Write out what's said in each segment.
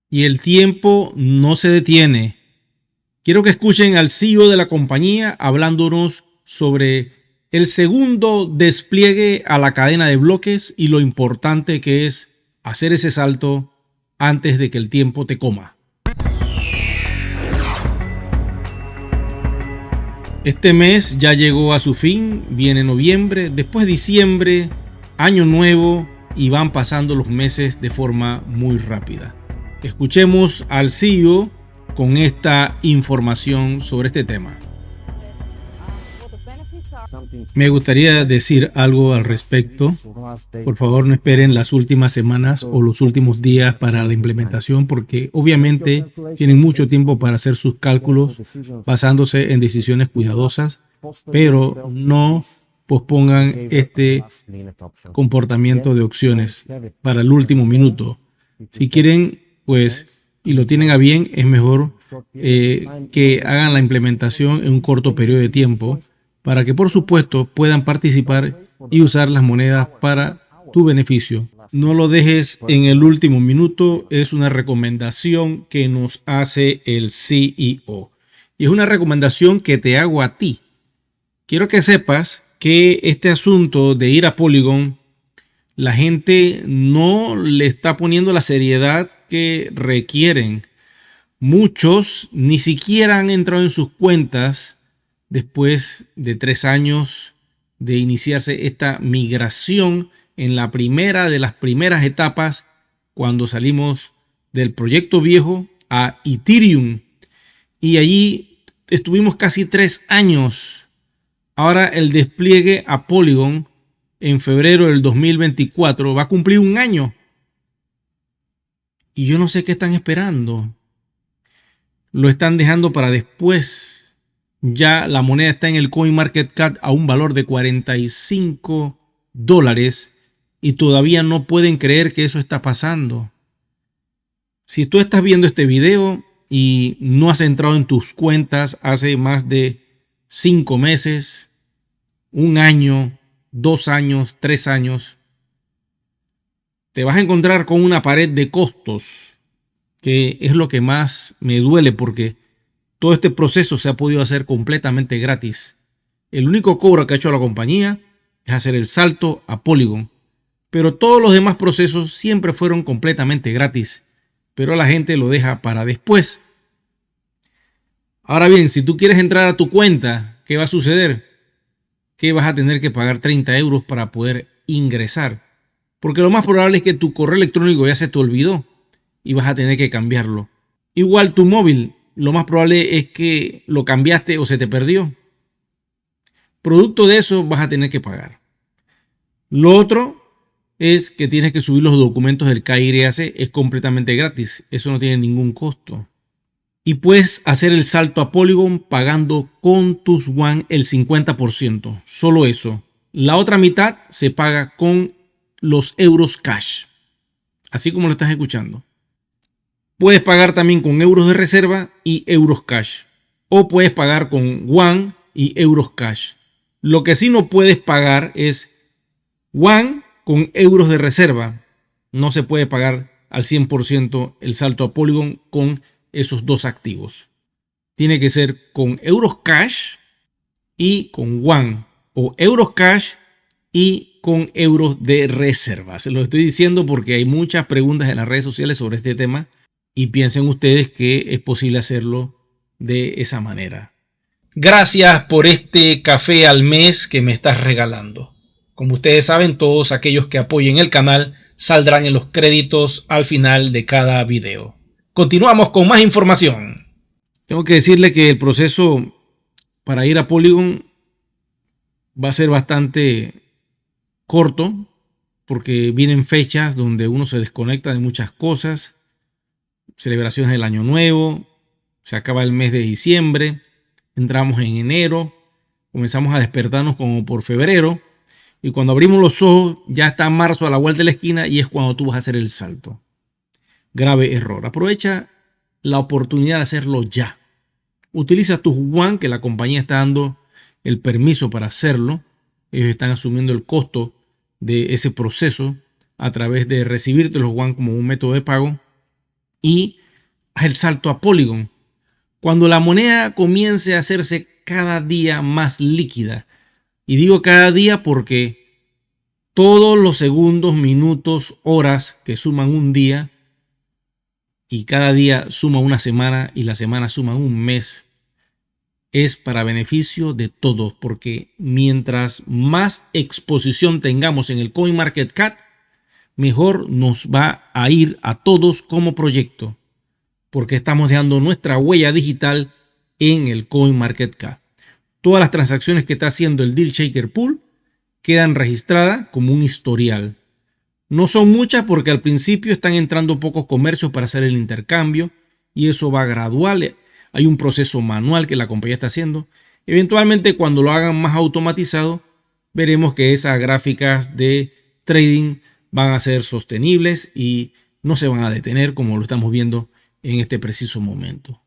y el tiempo no se detiene. Quiero que escuchen al CEO de la compañía hablándonos sobre el segundo despliegue a la cadena de bloques y lo importante que es hacer ese salto antes de que el tiempo te coma. Este mes ya llegó a su fin, viene noviembre, después diciembre, año nuevo y van pasando los meses de forma muy rápida. Escuchemos al CEO con esta información sobre este tema. Me gustaría decir algo al respecto. Por favor, no esperen las últimas semanas o los últimos días para la implementación, porque obviamente tienen mucho tiempo para hacer sus cálculos basándose en decisiones cuidadosas, pero no pospongan este comportamiento de opciones para el último minuto. Si quieren, pues, y lo tienen a bien, es mejor que hagan la implementación en un corto periodo de tiempo, para que por supuesto puedan participar y usar las monedas para tu beneficio. No lo dejes en el último minuto, es una recomendación que nos hace el CEO. Y es una recomendación que te hago a ti. Quiero que sepas que este asunto de ir a Polygon, la gente no le está poniendo la seriedad que requieren. Muchos ni siquiera han entrado en sus cuentas después de 3 años de iniciarse esta migración en la primera de las primeras etapas, cuando salimos del proyecto viejo a Ethereum. Y allí estuvimos casi 3 años. Ahora el despliegue a Polygon en febrero del 2024 va a cumplir 1 año. Y yo no sé qué están esperando. Lo están dejando para después. Ya la moneda está en el CoinMarketCap a un valor de $45 y todavía no pueden creer que eso está pasando. Si tú estás viendo este video y no has entrado en tus cuentas hace más de 5 meses, 1 año, 2 años, 3 años, te vas a encontrar con una pared de costos, que es lo que más me duele, porque todo este proceso se ha podido hacer completamente gratis. El único cobro que ha hecho la compañía es hacer el salto a Polygon. Pero todos los demás procesos siempre fueron completamente gratis. Pero la gente lo deja para después. Ahora bien, si tú quieres entrar a tu cuenta, ¿qué va a suceder? Que vas a tener que pagar 30 euros para poder ingresar. Porque lo más probable es que tu correo electrónico ya se te olvidó y vas a tener que cambiarlo. Igual tu móvil. Lo más probable es que lo cambiaste o se te perdió. Producto de eso vas a tener que pagar. Lo otro es que tienes que subir los documentos del KYC. Es completamente gratis. Eso no tiene ningún costo. Y puedes hacer el salto a Polygon pagando con tus One el 50%. Solo eso. La otra mitad se paga con los euros cash. Así como lo estás escuchando. Puedes pagar también con euros de reserva y euros cash. O puedes pagar con One y euros cash. Lo que sí no puedes pagar es One con euros de reserva. No se puede pagar al 100% el salto a Polygon con esos dos activos. Tiene que ser con euros cash y con One. O euros cash y con euros de reserva. Se lo estoy diciendo porque hay muchas preguntas en las redes sociales sobre este tema. Y piensen ustedes que es posible hacerlo de esa manera. Gracias por este café al mes que me estás regalando. Como ustedes saben, todos aquellos que apoyen el canal saldrán en los créditos al final de cada video. Continuamos con más información. Tengo que decirle que el proceso para ir a Polygon va a ser bastante corto, porque vienen fechas donde uno se desconecta de muchas cosas. Celebraciones del Año Nuevo, se acaba el mes de diciembre, entramos en enero, comenzamos a despertarnos como por febrero, y cuando abrimos los ojos ya está marzo a la vuelta de la esquina y es cuando tú vas a hacer el salto. Grave error. Aprovecha la oportunidad de hacerlo ya. Utiliza tu One, que la compañía está dando el permiso para hacerlo. Ellos están asumiendo el costo de ese proceso a través de recibirte los One como un método de pago. Y haz el salto a Polygon. Cuando la moneda comience a hacerse cada día más líquida, y digo cada día porque todos los segundos, minutos, horas que suman un día, y cada día suma una semana y la semana suma un mes, es para beneficio de todos, porque mientras más exposición tengamos en el CoinMarketCap, mejor nos va a ir a todos como proyecto, porque estamos dejando nuestra huella digital en el CoinMarketCap. Todas las transacciones que está haciendo el Dealshaker Pool quedan registradas como un historial. No son muchas porque al principio están entrando pocos comercios para hacer el intercambio y eso va gradual. Hay un proceso manual que la compañía está haciendo. Eventualmente, cuando lo hagan más automatizado, veremos que esas gráficas de trading van a ser sostenibles y no se van a detener como lo estamos viendo en este preciso momento.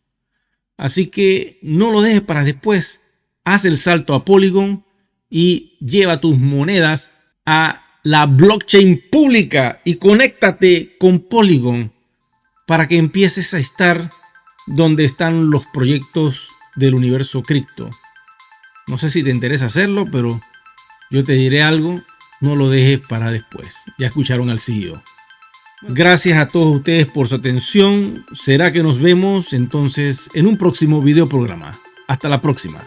Así que no lo dejes para después. Haz el salto a Polygon y lleva tus monedas a la blockchain pública y conéctate con Polygon para que empieces a estar donde están los proyectos del universo cripto. No sé si te interesa hacerlo, pero yo te diré algo, no lo dejes para después. Ya escucharon al CEO. Gracias a todos ustedes por su atención. Será que nos vemos entonces en un próximo video programa. Hasta la próxima.